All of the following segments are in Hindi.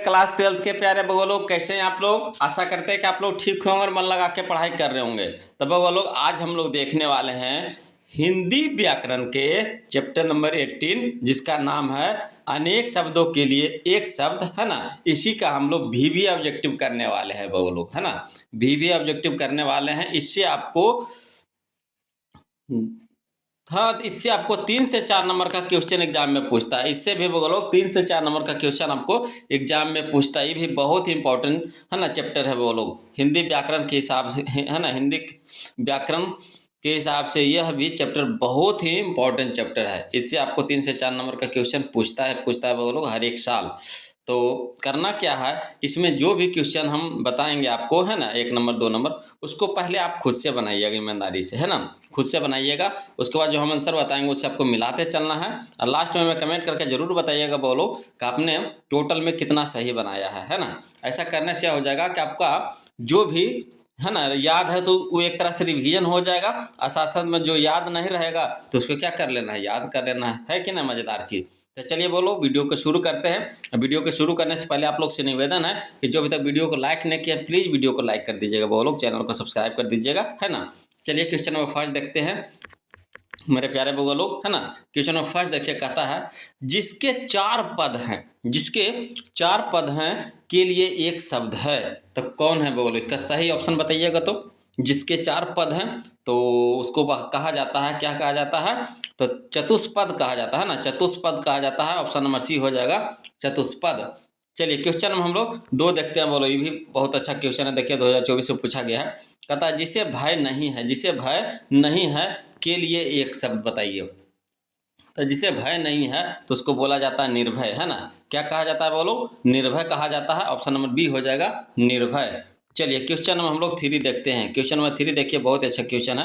क्लास 12th के प्यारे बगो लोग, कैसे हैं आप लोग। आशा करते हैं कि आप लोग ठीक होंगे और मन लगा के पढ़ाई कर रहे होंगे। तो बगो लोग, आज हम लोग देखने वाले हैं हिंदी व्याकरण के चैप्टर नंबर 18, जिसका नाम है अनेक शब्दों के लिए एक शब्द, है ना। इसी का हम लोग वीवी ऑब्जेक्टिव करने वाले हैं बगो लोग, है ना। वीवी ऑब्जेक्टिव करने वाले हैं। इससे आपको हाँ, इससे आपको 3 से 4 नंबर का क्वेश्चन एग्जाम में पूछता है। इससे भी बोलो 3 से 4 नंबर का क्वेश्चन आपको एग्जाम में पूछता है। ये भी बहुत ही इंपॉर्टेंट, है ना, चैप्टर है वो लोग हिंदी व्याकरण के हिसाब से, है ना। हिंदी व्याकरण के हिसाब से यह भी चैप्टर बहुत ही इंपॉर्टेंट चैप्टर है। इससे आपको 3 से 4 नंबर का क्वेश्चन पूछता है वो लोग हर एक साल। तो करना क्या है, इसमें जो भी क्वेश्चन हम बताएंगे आपको, है ना, 1 नंबर 2 नंबर, उसको पहले आप खुद से बनाइएगा ईमानदारी से, है ना। खुद से बनाइएगा। उसके बाद जो हम आंसर बताएंगे उससे आपको मिलाते चलना है। और लास्ट में कमेंट करके जरूर बताइएगा बोलो कि आपने टोटल में कितना सही बनाया है ना। ऐसा करने से हो जाएगा कि आपका जो भी, है ना, याद है तो वो एक तरह से रिवीजन हो जाएगा। और साथ साथ में जो याद नहीं रहेगा तो उसको क्या कर लेना है, याद कर लेना है कि ना। मज़ेदार चीज़। तो चलिए बोलो, वीडियो को शुरू करते हैं। वीडियो को शुरू करने से पहले आप लोग से निवेदन है कि जो अभी तक वीडियो को लाइक नहीं किया, प्लीज़ वीडियो को लाइक कर दीजिएगा बोलो, चैनल को सब्सक्राइब कर दीजिएगा, है ना। चलिए क्वेश्चन नंबर फर्स्ट देखते हैं मेरे प्यारे बउआ लोग, है ना। क्वेश्चन नंबर फर्स्ट देखिए, कहता है जिसके 4 पद हैं, जिसके 4 पद हैं के लिए एक शब्द है, तो कौन है बोलो। इसका सही ऑप्शन बताइएगा। तो जिसके 4 पद हैं तो उसको कहा जाता है, क्या कहा जाता है, तो चतुष्पद कहा जाता है ना। चतुष्पद कहा जाता है। ऑप्शन नंबर सी हो जाएगा, चतुष्पद। चलिए क्वेश्चन में हम लोग 2 देखते हैं बोलो। ये भी बहुत अच्छा क्वेश्चन है। देखिए 2024 में पूछा गया है। कहता है जिसे भय नहीं है, जिसे भय नहीं है के लिए एक शब्द बताइए। तो जिसे भय नहीं है तो उसको बोला जाता है निर्भय, है ना। क्या कहा जाता है बोलो, निर्भय कहा जाता है। ऑप्शन नंबर बी हो जाएगा, निर्भय। चलिए क्वेश्चन नंबर हम लोग 3 देखते हैं। क्वेश्चन नंबर 3 देखिए, बहुत अच्छा क्वेश्चन है।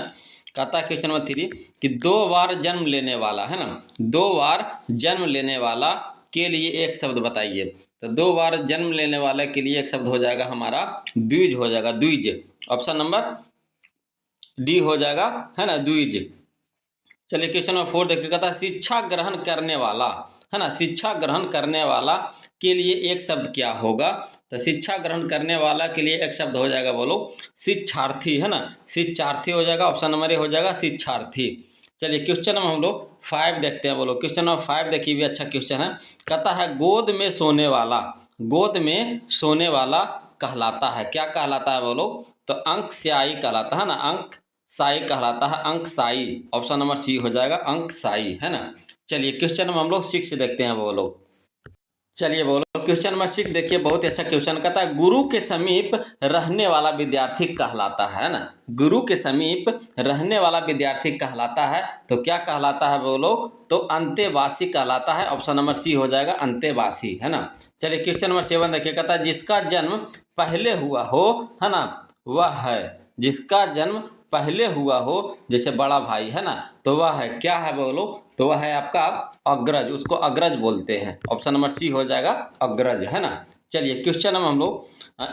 कहता है क्वेश्चन नंबर 3 कि 2 बार जन्म लेने वाला, है ना, 2 बार जन्म लेने वाला के लिए एक शब्द बताइए। तो 2 बार जन्म लेने वाले के लिए एक शब्द हो जाएगा हमारा द्विज, हो जाएगा द्विज। ऑप्शन नंबर डी हो जाएगा, है ना, द्विज। चलिए क्वेश्चन नंबर 4 देखिए, कहता है शिक्षा ग्रहण करने वाला, है ना, शिक्षा ग्रहण करने वाला के लिए एक शब्द क्या होगा। तो शिक्षा ग्रहण करने वाला के लिए एक शब्द हो जाएगा बोलो शिक्षार्थी, है ना। शिक्षार्थी हो जाएगा। ऑप्शन नंबर ए हो जाएगा, शिक्षार्थी। चलिए क्वेश्चन नंबर हम लोग 5 देखते हैं बोलो। क्वेश्चन नंबर 5 देखिए, भी अच्छा क्वेश्चन है। कहता है गोद में सोने वाला, गोद में सोने वाला कहलाता है, क्या कहलाता है बोलो। तो अंक स्यायी कहलाता है ना, अंक साई कहलाता है, अंक साई। ऑप्शन नंबर सी हो जाएगा, अंक साई, है ना। चलिए क्वेश्चन नंबर हम लोग 6 देखते हैं वो लोग। चलिए बोलो क्वेश्चन नंबर 6 देखिए, बहुत ही अच्छा क्वेश्चन। कहता है गुरु के समीप रहने वाला विद्यार्थी कहलाता है ना। गुरु के समीप रहने वाला विद्यार्थी कहलाता है, तो क्या कहलाता है बोलो, तो अंतेवासी कहलाता है। ऑप्शन नंबर सी हो जाएगा, अंतेवासी, है ना। चलिए क्वेश्चन नंबर 7 देखिए, कहता है जिसका जन्म पहले हुआ हो, है ना, वह है, जिसका जन्म पहले हुआ हो, जैसे बड़ा भाई, है ना, तो वह है, क्या है बोलो, तो वह है आपका अग्रज, उसको अग्रज बोलते हैं। ऑप्शन नंबर सी हो जाएगा, अग्रज, है ना। चलिए क्वेश्चन नंबर हम लोग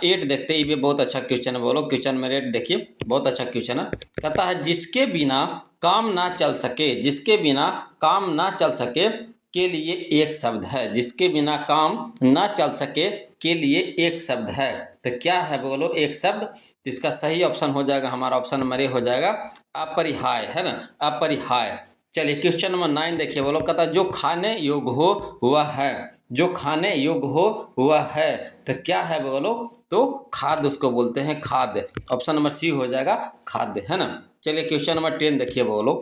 8 देखते हैं। ये भी बहुत अच्छा क्वेश्चन है बोलो। क्वेश्चन नंबर 8 देखिए, बहुत अच्छा क्वेश्चन है। कहता है जिसके बिना काम ना चल सके, जिसके बिना काम ना चल सके के लिए एक शब्द है, जिसके बिना काम ना चल सके के लिए एक शब्द है, तो क्या है बोलो एक शब्द। तो इसका सही ऑप्शन हो जाएगा हमारा, ऑप्शन नंबर ए हो जाएगा, अपरिहाय, है ना, अपरिहाय। चलिए क्वेश्चन नंबर 9 देखिए बोलो। कहता जो खाने योग्य हो वह है, जो खाने योग्य हो वह है, तो क्या है बोलो, तो खाद्य उसको बोलते हैं, खाद्य। ऑप्शन नंबर सी हो जाएगा, खाद्य, है ना। चलिए क्वेश्चन नंबर 10 देखिए बोलो।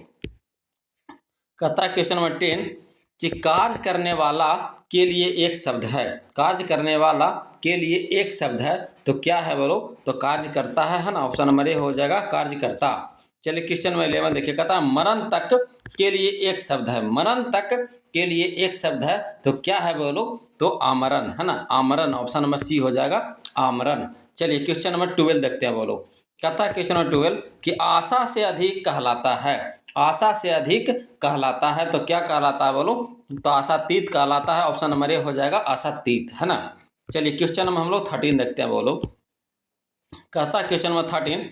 कहता है क्वेश्चन नंबर 10 कि कार्य करने वाला के लिए एक शब्द है, कार्य करने वाला के लिए एक शब्द है, तो क्या है बोलो, तो कार्य करता है ना। ऑप्शन नंबर ए हो जाएगा, कार्यकर्ता। चलिए क्वेश्चन नंबर 11 देखिए, कहता है मरण तक के लिए एक शब्द है, मरण तक के लिए एक शब्द है, तो क्या है बोलो, तो आमरण, है ना, आमरण। ऑप्शन नंबर सी हो जाएगा, आमरण। चलिए क्वेश्चन नंबर 12 देखते हैं बोलो। कहता है क्वेश्चन नंबर 12 कि आशा से अधिक कहलाता है, आशा से अधिक कहलाता है, तो क्या कहलाता है बोलो, तो आशातीत कहलाता है। ऑप्शन नंबर ए हो जाएगा, आशातीत, है ना। चलिए क्वेश्चन नंबर हम लोग 13 देखते हैं बोलो। कहता है क्वेश्चन नंबर 13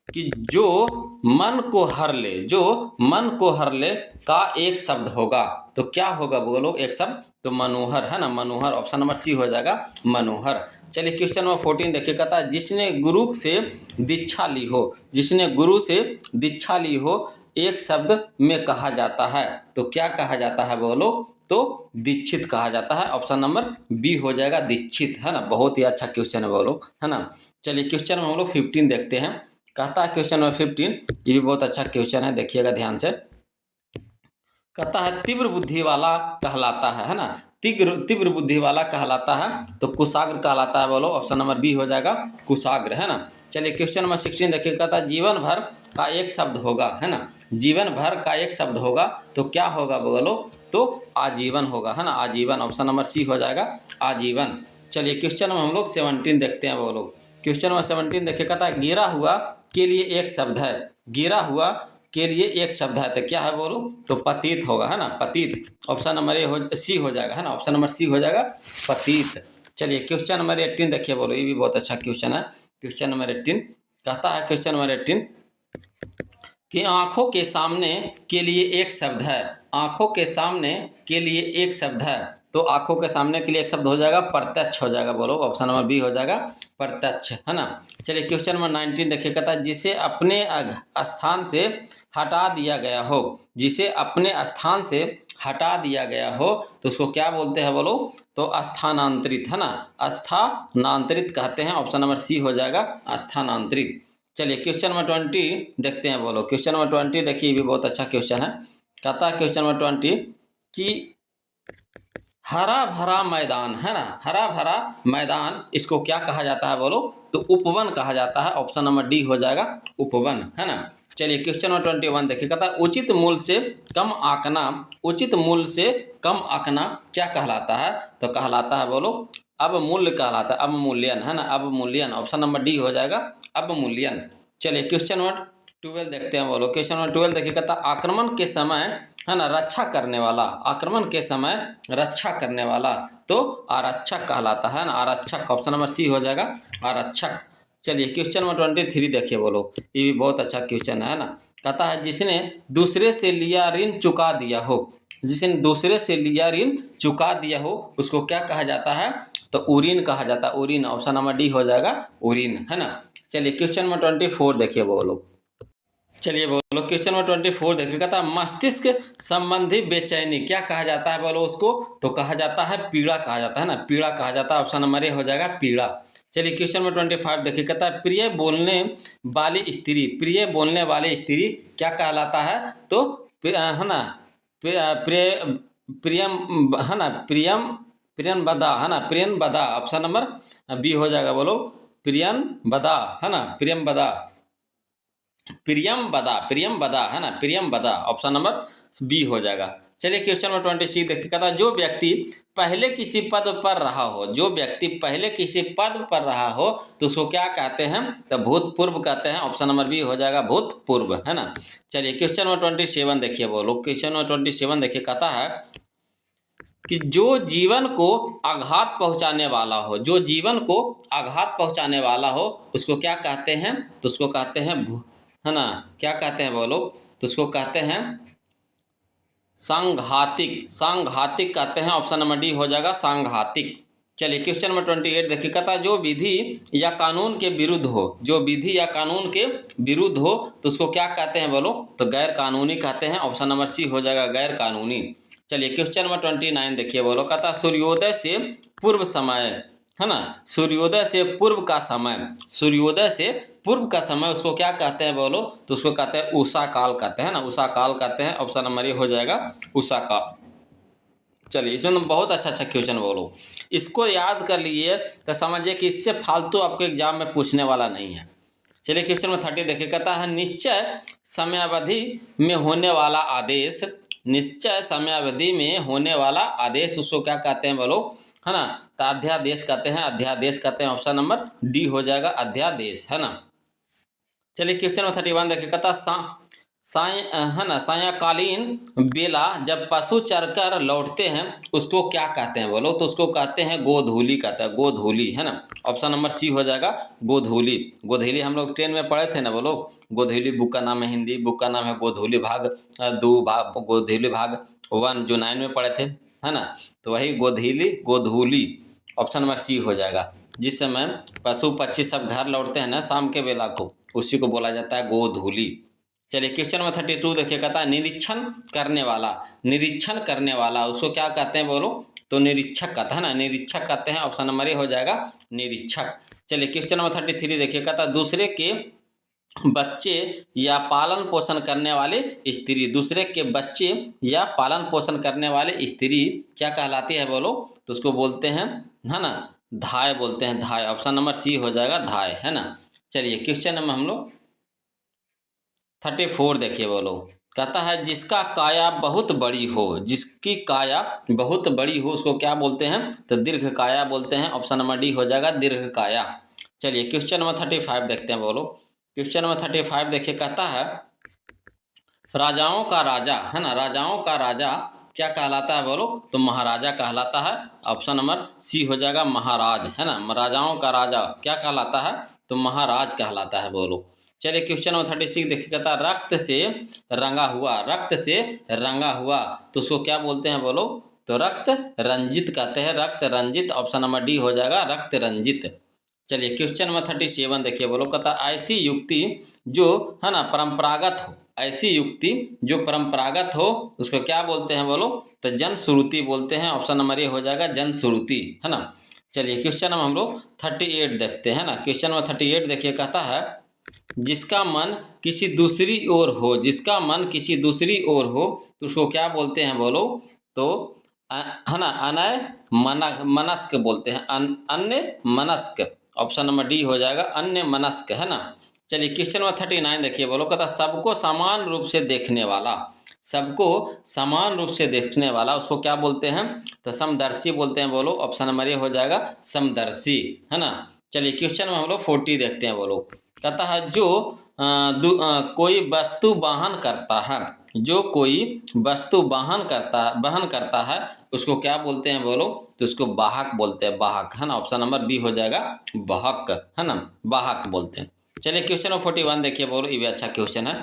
कि जो मन को हर ले, जो मन को हर ले का एक शब्द होगा, तो क्या होगा बोलो एक शब्द, तो मनोहर है ना, मनोहर। ऑप्शन नंबर सी हो जाएगा मनोहर। चलिए क्वेश्चन नंबर 14 देखिए, कहता है जिसने गुरु से दीक्षा ली हो, जिसने गुरु से दीक्षा ली हो एक शब्द में कहा जाता है, तो क्या कहा जाता है बोलो, तो दीक्षित कहा जाता है। ऑप्शन नंबर बी हो जाएगा दीक्षित, है ना। बहुत ही अच्छा क्वेश्चन है बोलो, है ना। चलिए क्वेश्चन में हम लोग 15 देखते हैं। कहता है क्वेश्चन नंबर 15, ये भी बहुत अच्छा क्वेश्चन है, देखिएगा ध्यान से। कहता है तीव्र बुद्धि वाला कहलाता है ना, तीव्र बुद्धि वाला कहलाता है, तो कुशाग्र कहलाता है बोलो। ऑप्शन नंबर बी हो जाएगा कुशाग्र, है ना। चलिए क्वेश्चन नंबर 16 देखिए, कहता है जीवन भर का एक शब्द होगा, है ना, जीवन भर का एक शब्द होगा, तो क्या होगा बोलो, तो आजीवन होगा, है ना, आजीवन। ऑप्शन नंबर सी हो जाएगा आजीवन। चलिए क्वेश्चन में हम लोग 17 देखते हैं बोलो। क्वेश्चन नंबर 17 देखिए, कहता है गिरा हुआ के लिए एक शब्द है, गिरा हुआ के लिए एक शब्द है, तो क्या है बोलो, तो पतित होगा, है ना, पतित। ऑप्शन नंबर सी हो जाएगा, है ना, ऑप्शन नंबर सी हो जाएगा पतित। चलिए क्वेश्चन नंबर 18 देखिए बोलो, ये भी बहुत अच्छा क्वेश्चन है। क्वेश्चन नंबर 18 कहता है, क्वेश्चन नंबर 18 कि आंखों के सामने के लिए एक शब्द है, आंखों के सामने के लिए एक शब्द है, तो आंखों के सामने के लिए एक शब्द हो जाएगा प्रत्यक्ष हो जाएगा बोलो। ऑप्शन नंबर बी हो जाएगा प्रत्यक्ष, है ना। चलिए क्वेश्चन नंबर 19 देखिए, कहता है जिसे अपने स्थान से हटा दिया गया हो, जिसे अपने स्थान से हटा दिया गया हो, तो उसको क्या बोलते हैं बोलो, तो स्थानांतरित, है ना, स्थानांतरित कहते हैं। ऑप्शन नंबर सी हो जाएगा स्थानांतरित। चलिए क्वेश्चन नंबर 20 देखते हैं बोलो। क्वेश्चन नंबर 20 देखिए, भी बहुत अच्छा क्वेश्चन है। कहता है क्वेश्चन नंबर 20 कि हरा भरा मैदान, है ना, हरा भरा मैदान, इसको क्या कहा जाता है बोलो, तो उपवन कहा जाता है। ऑप्शन नंबर डी हो जाएगा उपवन, है ना। चलिए क्वेश्चन नंबर 21 देखिए, कहता है उचित मूल्य से कम आंकना, उचित मूल्य से कम आंकना क्या कहलाता है, तो कहलाता है बोलो अवमूल्य कहलाता है, अवमूल्यन, है ना, अवमूल्यन। ऑप्शन नंबर डी हो जाएगा अवमूल्यन। चलिए क्वेश्चन नंबर 12 देखते हैं बोलो। क्वेश्चन नंबर 12 देखिए, कहता है आक्रमण के समय, है ना, रक्षा करने वाला, आक्रमण के समय रक्षा करने वाला, तो आरक्षक कहलाता है ना, आरक्षक। ऑप्शन नंबर सी हो जाएगा आरक्षक। चलिए क्वेश्चन नंबर 23 देखिए बोलो, ये भी बहुत अच्छा क्वेश्चन है ना। कहता है जिसने दूसरे से लिया ऋण चुका दिया हो, जिसने दूसरे से लिया ऋण चुका दिया हो, उसको क्या कहा जाता है, तो उरीन कहा जाता है, उरीन। ऑप्शन नंबर डी हो जाएगा उरीन, है ना। चलिए क्वेश्चन नंबर 24 देखिए बोलो। चलिए बोलो क्वेश्चन नंबर 24 देखिए, कहता है मस्तिष्क संबंधी बेचैनी क्या कहा जाता है बोलो उसको, तो कहा जाता है पीड़ा कहा जाता है ना, पीड़ा कहा जाता है। ऑप्शन नंबर ए हो जाएगा पीड़ा। चलिए क्वेश्चन नंबर 25 देखिए, कहता है प्रिय बोलने वाली स्त्री, प्रिय बोलने वाली स्त्री क्या कहलाता है, तो है ना, प्रिय प्रियम, है ना, प्रियम प्रियन बदा, है ना, प्रियन बदा। ऑप्शन नंबर बी हो जाएगा बोलो प्रियन बदा, है ना, प्रियम बदा, प्रियम बदा, प्रियम बदा, है ना, प्रियम बदा। ऑप्शन नंबर बी हो जाएगा। चलिए क्वेश्चन नंबर 26 देखिए, कहता है जो व्यक्ति पहले किसी पद पर रहा हो, जो व्यक्ति पहले किसी पद पर रहा हो, तो उसको क्या कहते हैं, तो भूतपूर्व कहते हैं। ऑप्शन नंबर बी हो जाएगा भूतपूर्व, है ना। चलिए क्वेश्चन नंबर 27 देखिए बोलो। क्वेश्चन नंबर 27 देखिए, कहता है कि जो जीवन को आघात पहुंचाने वाला हो, जो जीवन को आघात पहुंचाने वाला हो, उसको क्या कहते हैं, तो उसको कहते हैं है ना, क्या कहते हैं बोलो, तो उसको कहते हैं सांघातिक, सांघातिक कहते हैं। ऑप्शन नंबर डी हो जाएगा सांघातिक। चलिए क्वेश्चन नंबर 28 देखिए, कहता है जो विधि या कानून के विरुद्ध हो, जो विधि या कानून के विरुद्ध हो, तो उसको क्या कहते हैं बोलो, तो गैर कानूनी कहते हैं। ऑप्शन नंबर सी हो जाएगा गैर कानूनी। चलिए क्वेश्चन नंबर 29 देखिए बोलो, कहता है सूर्योदय से पूर्व समय, है ना, सूर्योदय से पूर्व का समय, सूर्योदय से पूर्व का समय उसको क्या कहते हैं बोलो, तो उसको कहते हैं उषा काल कहते हैं ना, उषा काल कहते हैं। ऑप्शन नंबर ये हो जाएगा उषा काल। चलिए इसमें बहुत अच्छा क्वेश्चन बोलो, इसको याद कर लिए तो समझिए कि इससे फालतू आपको एग्जाम में पूछने वाला नहीं है। चलिए क्वेश्चन नंबर 30 देखिए, कहता है निश्चय समयावधि में होने वाला आदेश, निश्चय समयावधि में होने वाला आदेश उसको क्या कहते हैं बोलो, है ना, तो अध्यादेश कहते हैं, अध्यादेश कहते हैं। ऑप्शन नंबर डी हो जाएगा अध्यादेश, है ना। चलिए क्वेश्चन नंबर 31 देखिए, कहता है ना, सायंकालीन बेला जब पशु चरकर लौटते हैं उसको क्या कहते हैं बोलो, तो उसको कहते हैं गोधूली कहते हैं, गोधूली, है ना। ऑप्शन नंबर सी हो जाएगा गोधूली। गोधूली हम लोग ट्रेन में पढ़े थे ना बोलो, गोधूली बुक का नाम है, हिंदी बुक का नाम है गोधूली भाग 2 भाग, गोधूली भाग वन जो 9 में पढ़े थे, है ना। तो वही गोधीली गोधूली, ऑप्शन नंबर सी हो जाएगा। जिस समय पशु पक्षी सब घर लौटते हैं ना शाम के बेला को, उसी को बोला जाता है गोधूली। चलिए क्वेश्चन नंबर 32 देखिए, कहता है निरीक्षण करने वाला। निरीक्षण करने वाला उसको क्या कहते हैं बोलो, तो निरीक्षक कहता है ना, निरीक्षक कहते हैं, ऑप्शन नंबर ए हो जाएगा निरीक्षक। चलिए क्वेश्चन नंबर 33 देखिए, कहता है दूसरे के बच्चे या पालन पोषण करने वाले स्त्री। दूसरे के बच्चे या पालन पोषण करने वाले स्त्री क्या कहलाती है बोलो, तो उसको बोलते हैं, है ना, धाय बोलते हैं, धाय। ऑप्शन नंबर सी हो जाएगा धाय, है ना। चलिए क्वेश्चन नंबर हम लोग 34 देखिए बोलो, कहता है जिसका काया बहुत बड़ी हो, जिसकी काया बहुत बड़ी हो उसको क्या बोलते हैं, तो दीर्घ काया बोलते हैं। ऑप्शन नंबर डी हो जाएगा दीर्घ काया। चलिए क्वेश्चन नंबर 35 देखते हैं बोलो। क्वेश्चन नंबर 35 देखिए, कहता है राजाओं का राजा, है ना, राजाओं का राजा क्या कहलाता है बोलो, तो महाराजा कहलाता है। ऑप्शन नंबर सी हो जाएगा महाराज, है ना। राजाओं का राजा क्या कहलाता है, तो महाराज कहलाता है बोलो। चलिए क्वेश्चन नंबर 36 देखिए, कहता है रक्त से रंगा हुआ। रक्त से रंगा हुआ तो उसको क्या बोलते हैं बोलो, तो रक्त रंजित कहते हैं, रक्त रंजित। ऑप्शन नंबर डी हो जाएगा रक्त रंजित। चलिए क्वेश्चन नंबर 37 देखिए बोलो, कहता ऐसी युक्ति जो, है ना, परंपरागत हो। ऐसी युक्ति जो परंपरागत हो उसको क्या बोलते हैं बोलो, तो जनश्रुति बोलते हैं। ऑप्शन नंबर ए हो जाएगा जनश्रुति, है ना। चलिए क्वेश्चन नंबर हम लोग 38 देखते हैं ना। क्वेश्चन नंबर 38 देखिए, कहता है जिसका मन किसी दूसरी ओर हो, जिसका मन किसी दूसरी ओर हो तो उसको क्या बोलते हैं बोलो, तो है ना अनय मनस्क बोलते हैं, अन्य मनस्क। ऑप्शन नंबर डी हो जाएगा अन्य मनस्क, है ना। चलिए क्वेश्चन नंबर 39 देखिए बोलो, कहता सबको समान रूप से देखने वाला। सबको समान रूप से देखने वाला उसको क्या बोलते हैं, तो समदर्शी बोलते हैं बोलो। ऑप्शन नंबर ए हो जाएगा समदर्शी, है ना। चलिए क्वेश्चन में हम लोग 40 देखते हैं बोलो, कहता है जो कोई वस्तु वाहन करता है, जो कोई वस्तु वहन करता है उसको क्या बोलते हैं बोलो, तो उसको वाहक बोलते हैं, वाहक, है ना। ऑप्शन नंबर बी हो जाएगा वाहक, है ना, वाहक बोलते हैं। चलिए क्वेश्चन नंबर 41 देखिए बोलो, ये भी अच्छा क्वेश्चन है।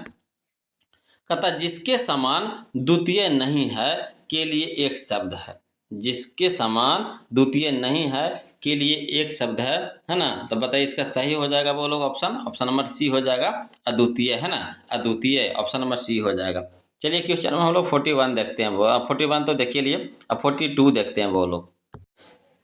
कहता जिसके समान द्वितीय नहीं है के लिए एक शब्द है। जिसके समान द्वितीय नहीं है के लिए एक शब्द है ना। तो बताइए इसका सही हो जाएगा बोलो ऑप्शन नंबर सी हो जाएगा अद्वितीय, है ना, अद्वितीय। ऑप्शन नंबर सी हो जाएगा। चलिए क्वेश्चन में हम लोग 41 देखते हैं, 41 तो देखिए लिए, अब 42 देखते हैं वो लोग।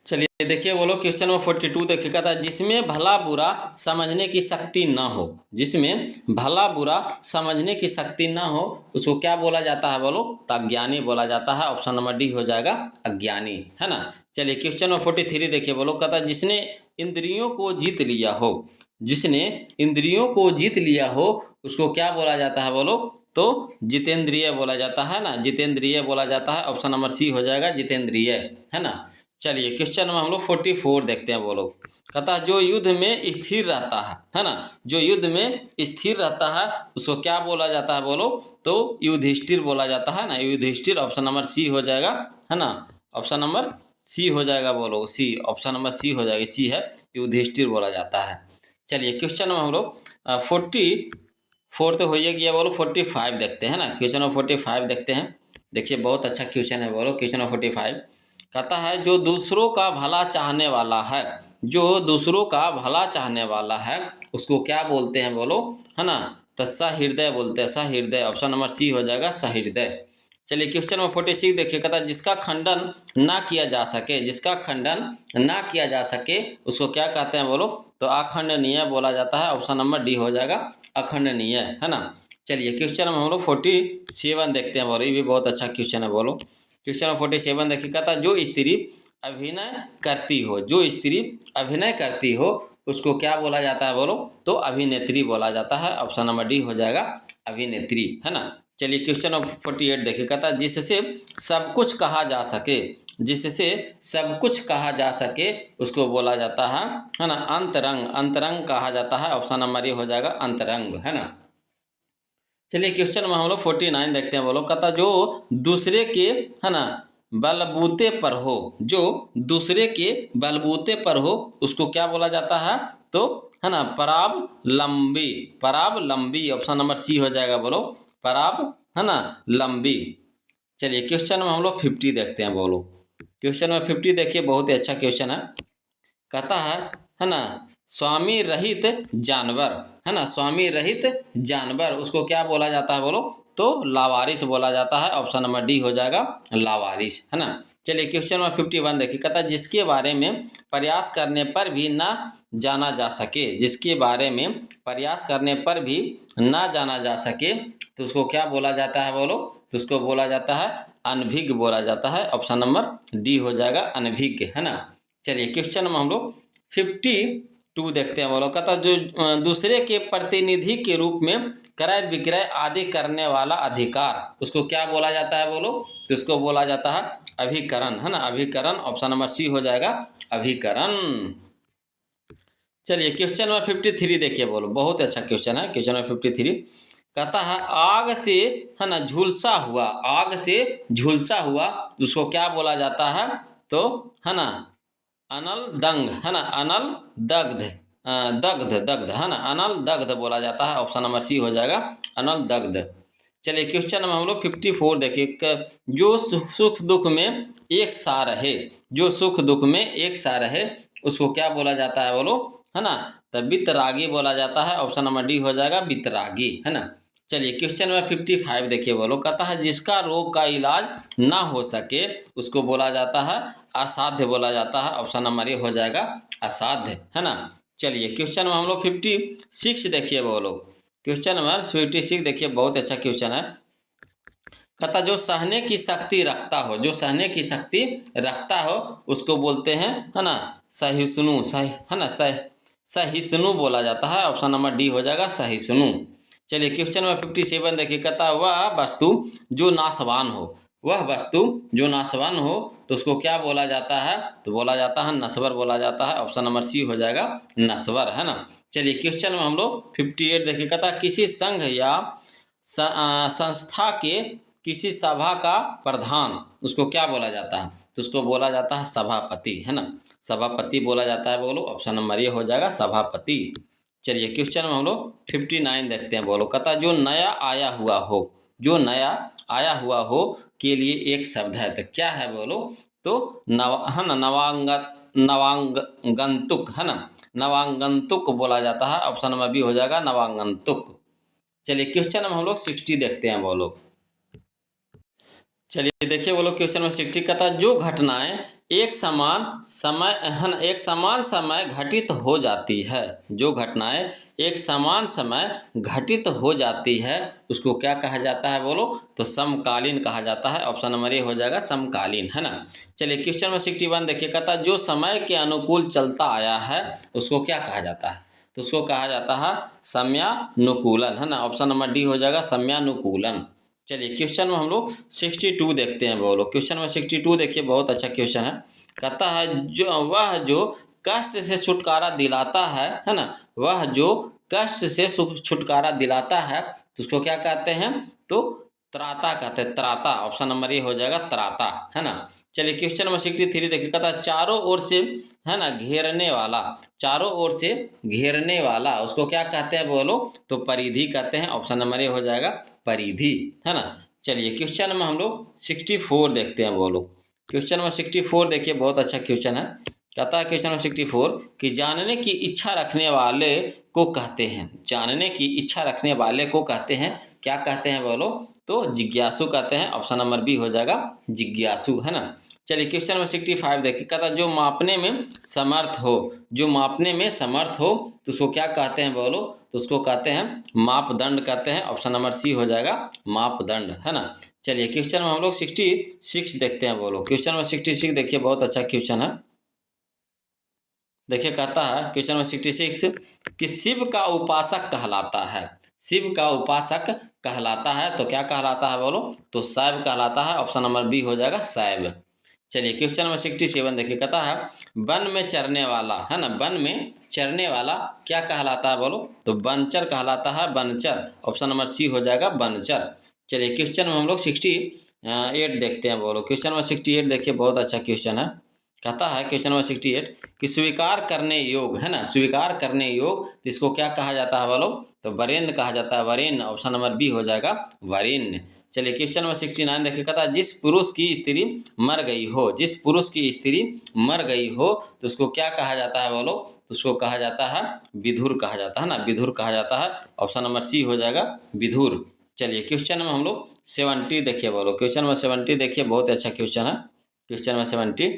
चलिए देखिए बोलो क्वेश्चन नंबर 42 देखिए, कहता है जिसमें भला बुरा समझने की शक्ति ना हो। जिसमें भला बुरा समझने की शक्ति ना हो उसको क्या बोला जाता है बोलो, तो अज्ञानी बोला जाता है। ऑप्शन नंबर डी हो जाएगा अज्ञानी, है ना। चलिए क्वेश्चन नंबर 43 देखिए बोलो, कहता है जिसने इंद्रियों को जीत लिया हो। जिसने इंद्रियों को जीत लिया हो उसको क्या बोला जाता है बोलो, तो जितेंद्रिय बोला जाता है ना, जितेंद्रिय बोला जाता है। ऑप्शन नंबर सी हो जाएगा जितेंद्रिय, है ना। चलिए क्वेश्चन में हम लोग 44 देखते हैं बोलो, कहता है जो युद्ध में स्थिर रहता है ना, जो युद्ध में स्थिर रहता है उसको क्या बोला जाता है बोलो, तो युधिष्ठिर बोला जाता है ना, युधिष्ठिर। ऑप्शन नंबर सी हो जाएगा, है ना, ऑप्शन नंबर सी हो जाएगा बोलो, सी। ऑप्शन नंबर सी हो जाएगी, सी है, युधिष्ठिर बोला जाता है। चलिए क्वेश्चन में हम लोग 44 तो हो गया बोलो, 45 देखते हैं ना। क्वेश्चन नंबर 45 देखते हैं, देखिए बहुत अच्छा क्वेश्चन है बोलो। क्वेश्चन नंबर 45 कहता है जो दूसरों का भला चाहने वाला है, जो दूसरों का भला चाहने वाला है उसको क्या बोलते हैं बोलो, है ना, तो सहृदय बोलते हैं, सहृदय। ऑप्शन नंबर सी हो जाएगा सहृदय। चलिए क्वेश्चन नंबर 46 देखिए, कहता है जिसका खंडन ना किया जा सके, जिसका खंडन ना किया जा सके उसको क्या कहते हैं बोलो, तो अखंडनीय बोला जाता है। ऑप्शन नंबर डी हो जाएगा अखंडनीय, है ना। चलिए क्वेश्चन में हम लोग 47 देखते हैं बोलो, ये भी बहुत अच्छा क्वेश्चन है बोलो। क्वेश्चन नंबर 47 देखिए, कहता जो स्त्री अभिनय करती हो, जो स्त्री अभिनय करती हो उसको क्या बोला जाता है बोलो, तो अभिनेत्री बोला जाता है। ऑप्शन नंबर डी हो जाएगा अभिनेत्री, है ना। चलिए क्वेश्चन नंबर 48 देखिए, कहता जिससे सब कुछ कहा जा सके, जिससे सब कुछ कहा जा सके उसको बोला जाता है ना, अंतरंग, अंतरंग कहा जाता है। ऑप्शन नंबर ए हो जाएगा अंतरंग, है ना। चलिए क्वेश्चन में हम लोग 49 देखते हैं बोलो, कहता जो दूसरे के, है ना, बलबूते पर हो, जो दूसरे के बलबूते पर हो उसको क्या बोला जाता है, तो है ना परावलंबी, परावलंबी। ऑप्शन नंबर सी हो जाएगा बोलो पराव, है ना, लंबी। चलिए क्वेश्चन में हम लोग 50 देखते हैं, बोलो। क्वेश्चन में 50 देखिए, बहुत ही अच्छा क्वेश्चन है। कहता है ना, स्वामी रहित जानवर, है ना, स्वामी रहित जानवर, उसको क्या बोला जाता है बोलो? तो लावारिस बोला जाता है। ऑप्शन नंबर डी हो जाएगा लावारिस, है ना। चलिए क्वेश्चन नंबर 51 देखिए, कहता है जिसके बारे में प्रयास करने पर भी ना जाना जा सके, जिसके बारे में प्रयास करने पर भी ना जाना जा सके, तो उसको क्या बोला जाता है बोलो? तो उसको बोला जाता है अनभिज्ञ बोला जाता है। ऑप्शन नंबर डी हो जाएगा अनभिज्ञ, है ना। चलिए क्वेश्चन में हम लोग 52 देखते हैं, बोलो। कहता जो दूसरे के प्रतिनिधि के रूप में क्रय विक्रय आदि करने वाला अधिकार, उसको क्या बोला जाता है बोलो? तो उसको बोला जाता है अभिकरण, है ना, अभिकरण। ऑप्शन नंबर सी हो जाएगा अभिकरण। चलिए क्वेश्चन नंबर 53 देखिए, बोलो। बहुत अच्छा क्वेश्चन है क्वेश्चन नंबर 53। कहता है आग से, है ना, झुलसा हुआ, आग से झुलसा हुआ, उसको क्या बोला जाता है? तो है ना अनल दंग, है ना, अनल दग्ध, दग्ध दग्ध, है ना, अनल दग्ध बोला जाता है। ऑप्शन नंबर सी हो जाएगा अनल दग्ध। चलिए क्वेश्चन में हम लोग 54 देखिए, जो सुख दुख में एक सा रहे, जो सुख दुख में एक सा रहे, उसको क्या बोला जाता है बोलो? है ना, तो वितरागी बोला जाता है। ऑप्शन नंबर डी हो जाएगा वितरागी, है ना। चलिए क्वेश्चन में 55 देखिए, बोलो। कहता है जिसका रोग का इलाज ना हो सके, उसको बोला जाता है असाध्य बोला जाता है। ऑप्शन नंबर ए हो जाएगा असाध्य, है ना। चलिए क्वेश्चन में हम लोग 56 देखिए, बोलो। क्वेश्चन नंबर 56 देखिए, बहुत अच्छा क्वेश्चन है। कहता जो सहने की शक्ति रखता हो, जो सहने की शक्ति रखता हो, उसको बोलते हैं, है ना, सहिष्णु, सही, है ना, सहिष्णु बोला जाता है। ऑप्शन नंबर डी हो जाएगा सहिष्णु। चलिए क्वेश्चन नंबर 57 देखिए, कहता वह वस्तु जो नाशवान हो, वह वस्तु जो नाशवान हो, तो उसको क्या बोला जाता है? तो बोला जाता है नश्वर बोला जाता है। ऑप्शन नंबर सी हो जाएगा नश्वर, है ना। चलिए क्वेश्चन में हम लोग 58 देखिए, कहता किसी संघ या संस्था के किसी सभा का प्रधान, उसको क्या बोला जाता है? तो उसको बोला जाता है सभापति, है ना, सभापति बोला जाता है, बोलो। ऑप्शन नंबर ये हो जाएगा सभापति। चलिए क्वेश्चन में हम लोग 59 देखते हैं, बोलो। कहता जो नया आया हुआ हो, जो नया आया हुआ हो के लिए एक शब्द है, तो क्या है बोलो? तो है ना, नवांगंतुक, है ना, नवांगंतुक बोला जाता है। ऑप्शन नंबर बी हो जाएगा नवांगंतुक। चलिए क्वेश्चन में हम लोग 60 देखते हैं, बोलो। चलिए देखिए, बोलो क्वेश्चन में 60 का था जो घटनाएं एक समान समय, है ना, एक समान समय घटित हो जाती है, जो घटनाएं एक समान समय घटित हो जाती है, उसको क्या कहा जाता है बोलो? तो समकालीन कहा जाता है। ऑप्शन नंबर ए हो जाएगा समकालीन, है ना। चलिए क्वेश्चन में 61 देखिए, कहता जो समय के अनुकूल चलता आया है, उसको क्या कहा जाता है? तो उसको कहा जाता है समयानुकूलन, है ना। ऑप्शन नंबर डी हो जाएगा समयानुकूलन। चलिए क्वेश्चन में हम लोग 62 देखते हैं, बोलो। क्वेश्चन में 62 देखिए, बहुत अच्छा क्वेश्चन है। कहता है जो वह जो कष्ट से छुटकारा दिलाता है ना, वह जो कष्ट से छुटकारा दिलाता है, तो उसको क्या कहते हैं? तो त्राता कहते हैं, त्राता। ऑप्शन नंबर ए हो जाएगा त्राता, है ना। चलिए क्वेश्चन नंबर 63 देखिए, कहता है चारों ओर से, है ना, घेरने वाला, चारों ओर से घेरने वाला, उसको क्या कहते हैं बोलो? तो परिधि कहते हैं। ऑप्शन नंबर ए हो जाएगा परिधि, है ना। चलिए क्वेश्चन में हम लोग 64 देखते हैं, बोलो। क्वेश्चन नंबर 64 देखिए, बहुत अच्छा क्वेश्चन है। कहता है क्वेश्चन नंबर 64 कि जानने की इच्छा रखने वाले को कहते हैं, जानने की इच्छा रखने वाले को कहते हैं, क्या कहते हैं बोलो? तो जिज्ञासु कहते हैं। ऑप्शन नंबर बी हो जाएगा जिज्ञासु, है ना। चलिए क्वेश्चन नंबर 65 देखिए, कहता जो मापने में समर्थ हो, जो मापने में समर्थ हो, तो उसको क्या कहते हैं बोलो? तो उसको कहते हैं मापदंड कहते हैं। ऑप्शन नंबर सी हो जाएगा मापदंड, है ना। चलिए क्वेश्चन में हम लोग 66 देखते हैं, बोलो। क्वेश्चन नंबर 66 देखिए, बहुत अच्छा क्वेश्चन है। देखिए कहता है क्वेश्चन नंबर 66 कि शिव का उपासक कहलाता है, शिव का उपासक कहलाता है, तो क्या कहलाता है बोलो? तो शैव कहलाता है। ऑप्शन नंबर बी हो जाएगा शैव। चलिए क्वेश्चन नंबर 67 देखिए, कहता है वन में चरने वाला, है ना, वन में चरने वाला क्या कहलाता है बोलो? तो बनचर कहलाता है, बनचर। ऑप्शन नंबर सी हो जाएगा बनचर। चलिए क्वेश्चन में हम लोग 68 देखते हैं, बोलो। क्वेश्चन नंबर 68 देखिए, बहुत अच्छा क्वेश्चन है। कहता है क्वेश्चन नंबर 68 कि स्वीकार करने योग, है ना, स्वीकार करने योग, इसको क्या कहा जाता है बोलो? तो वरेण्य कहा जाता है, वरेण्य। ऑप्शन नंबर बी हो जाएगा वरेण्य। चलिए क्वेश्चन नंबर 69 देखिए, कहता है जिस पुरुष की स्त्री मर गई हो, जिस पुरुष की स्त्री मर गई हो तो उसको क्या कहा जाता है बोलो, तो उसको कहा जाता है विधुर कहा जाता है ना, विधुर कहा जाता है। ऑप्शन नंबर सी हो जाएगा विधुर। चलिए क्वेश्चन में हम लोग 70 देखिए बोलो, क्वेश्चन नंबर 70 देखिए, बहुत अच्छा क्वेश्चन है। क्वेश्चन नंबर 70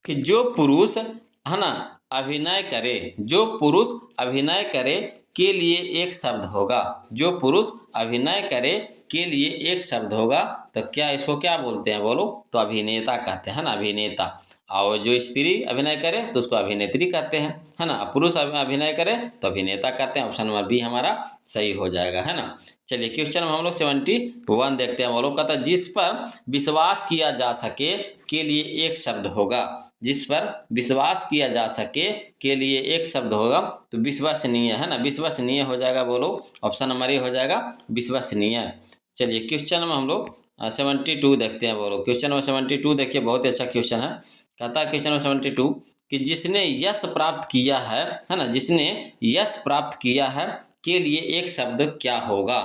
कि जो पुरुष है ना अभिनय करे, जो पुरुष अभिनय करे के लिए एक शब्द होगा, जो पुरुष अभिनय करे के लिए एक शब्द होगा तो क्या इसको क्या बोलते हैं बोलो, तो अभिनेता कहते हैं ना, अभिनेता। और जो स्त्री अभिनय करे तो उसको अभिनेत्री कहते हैं, है ना। पुरुष अभिनय करे तो अभिनेता कहते हैं। ऑप्शन नंबर बी हमारा सही हो जाएगा, है ना। चलिए क्वेश्चन में हम लोग 71 देखते हैं। वो लोग कहता है जिस पर विश्वास किया जा सके के लिए एक शब्द होगा, जिस पर विश्वास किया जा सके के लिए एक शब्द होगा तो विश्वसनीय, है ना, विश्वसनीय हो जाएगा बोलो। ऑप्शन नंबर ए हो जाएगा विश्वसनीय। चलिए क्वेश्चन में हम लोग 72 देखते हैं बोलो, क्वेश्चन नंबर 72 देखिए, बहुत ही अच्छा क्वेश्चन है। कहता है क्वेश्चन नंबर 72 कि जिसने यश प्राप्त किया है ना, जिसने यश प्राप्त किया है के लिए एक शब्द क्या होगा,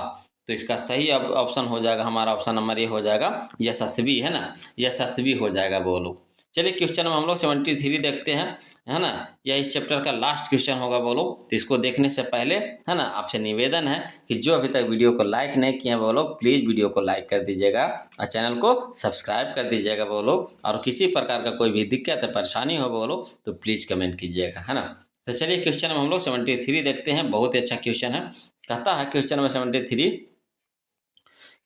तो इसका सही ऑप्शन हो जाएगा हमारा ऑप्शन नंबर ए हो जाएगा यशस्वी, है ना, यशस्वी हो जाएगा बोलो। चलिए क्वेश्चन में हम लोग 73 देखते हैं, है ना। यह इस चैप्टर का लास्ट क्वेश्चन होगा बोलो। तो इसको देखने से पहले, है ना, आपसे निवेदन है कि जो अभी तक वीडियो को लाइक नहीं किए बोलो, प्लीज़ वीडियो को लाइक कर दीजिएगा और चैनल को सब्सक्राइब कर दीजिएगा बोलो। और किसी प्रकार का कोई भी दिक्कत है, परेशानी हो बोलो तो प्लीज़ कमेंट कीजिएगा, है ना। तो चलिए क्वेश्चन में हम लोग 73 देखते हैं, बहुत ही अच्छा क्वेश्चन है। कहता है क्वेश्चन नंबर 73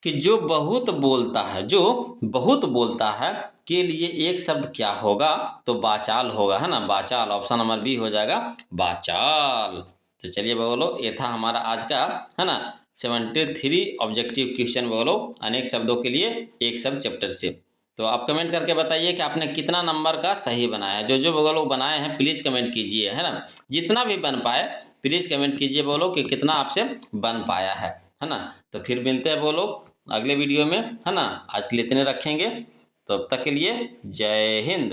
कि जो बहुत बोलता है, जो बहुत बोलता है के लिए एक शब्द क्या होगा, तो बाचाल होगा, है ना, बाचाल। ऑप्शन नंबर बी हो जाएगा बाचाल। तो चलिए बोलो, ये था हमारा आज का, है ना, 73 ऑब्जेक्टिव क्वेश्चन बोलो, अनेक शब्दों के लिए एक शब्द चैप्टर से। तो आप कमेंट करके बताइए कि आपने कितना नंबर का सही बनाया है। जो बोलो बनाए हैं प्लीज़ कमेंट कीजिए, है ना, जितना भी बन पाए प्लीज़ कमेंट कीजिए बोलो कि कितना आपसे बन पाया है ना। तो फिर मिलते हैं बोलो अगले वीडियो में, है ना। आज के लिए इतने रखेंगे, तो अब तक के लिए जय हिंद।